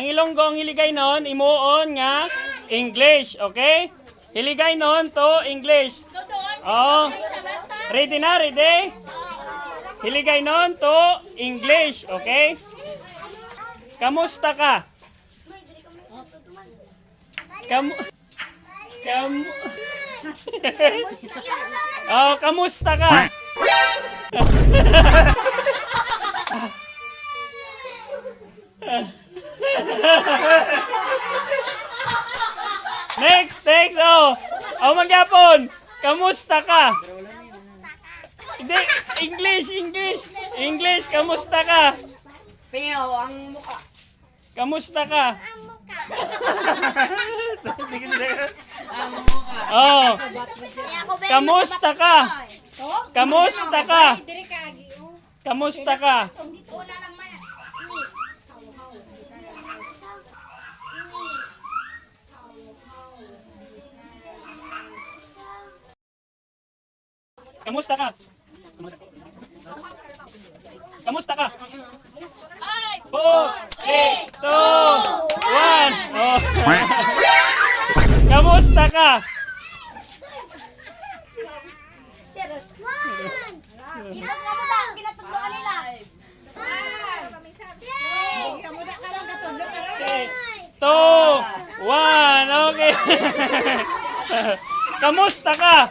ang Ilonggo ang hiligay nun, imuon nga English, okay? Hiligay nun to English. Oh, ready na, ready? Hiligay nun to English, okay? Kamusta ka? Oh, kamusta ka? Next, oh. Oh, magyapon. Kamusta ka? Hindi, English, kamusta ka? Peo ang mukha. Kamusta ka? Ang mukha. Oh. Kamusta ka? Kamusta ka? Kamusta ka? Kamusta ka? Kamusta ka? 4, 3, 2, 1. Oh. Kamusta ka? Two, one, okay. Kamusta ka?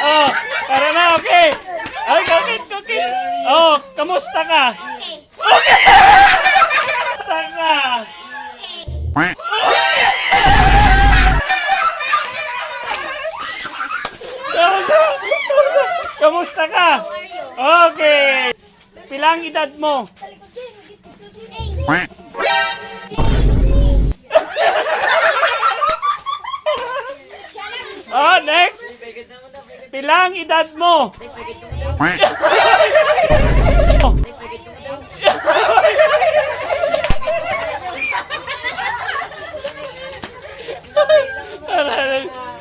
Oh, tara na, okay. Ay, kukit. Oh, kamusta ka? Okay. Kamusta ka? Kamusta ka? Okay. Pilang edad mo? Oh, next. Pilang edad mo?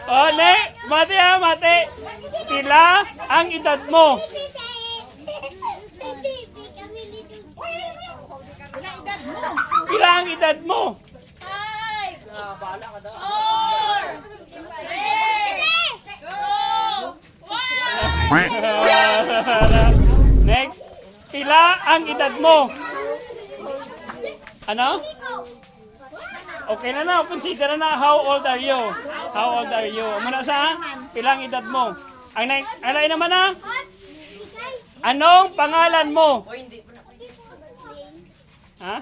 Oh, mate. Pila ang edad mo? Pila ang edad mo? 5, 4, 3, 2, 1. Next. Pila ang edad mo? Ano? Okay na. Consider na. How old are you? Muna sa pilang edad mo? Ang alay naman na. Anong pangalan mo? Ha?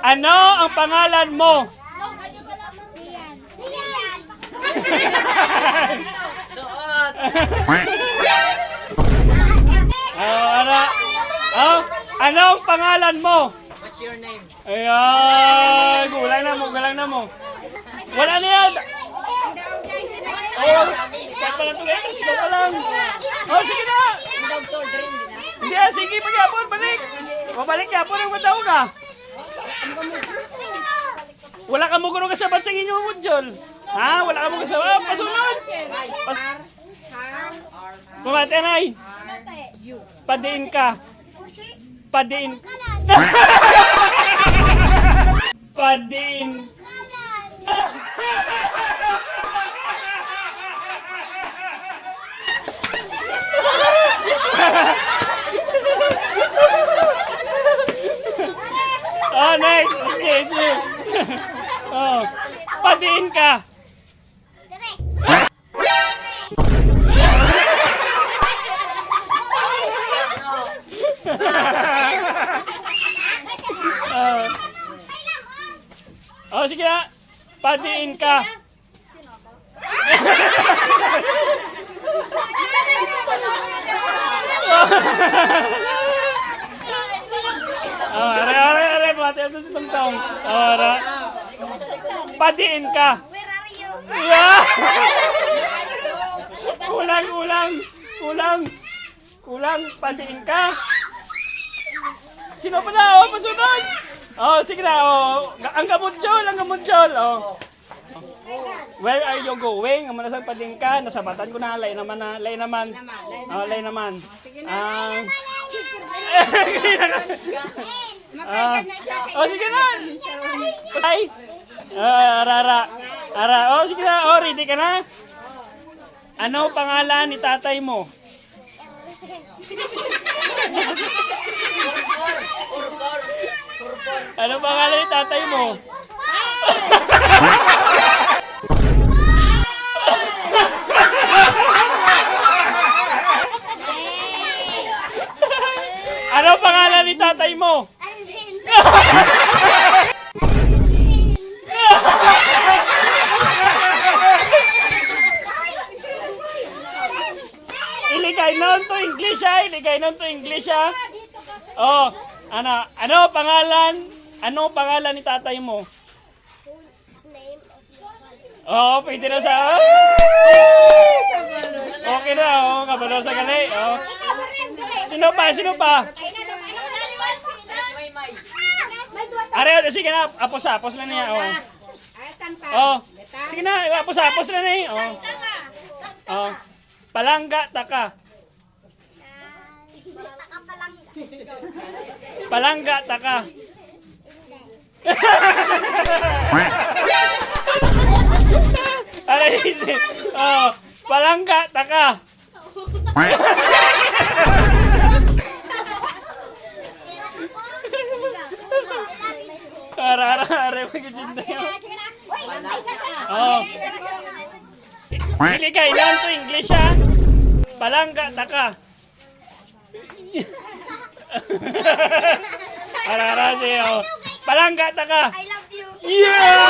Ano ang pangalan mo? Ano ang pangalan mo? What's your name? Ayan, gulang na mo. Wala na yan. Oh, ikaw pa lang. Oh, sige na. Hindi, sige, pagyapon, balik. Babalik yapon ang mataw ka. Wala ka mo kuno kasabat sa inyong module. Ha? Wala ka mo kasabat. Pasunod. Pumatenay. Padiin ka. Padiin. Oh, next. Okay. Oh, padiin ka. Oh, sige na. Padiin ka. Oh, are, pati ito si Tongtong. Ara. Padiin ka. Where are you? Yeah. Kulang. Padiin ka. Sino pa na? Oh, pasunod. Oh, sige na. Oh. Ang gamudyol. Oh. Where are you going? Ang manasang padingka. Nasabatan ko na. Lay naman. Oh, lay naman. Oh, sige na. Ay. Ara. Oh, sige na. Oh, ready ka na? Ano pangalan ni tatay mo? Ano pangalan ni tatay mo? Ano pangalan ni tatay mo? Iligay nun to English ha. Oh, ano pangalan ni tatay mo? Oh, pwede na sa... Okay na, oh, kabalo sa gali. Oh. Sino pa? Are, sige na, apos lang niya. Oh. Oh, sige na, apos lang niya. Oh. Oh. Palangga, taka. Palangga, taka. Aray, oh, palangga, taka. Ara, magkichinda yun. Oh. Iligay lang to English ha. Palangga, taka. Ara, siya. Palangga, taka. I love you. Yeah!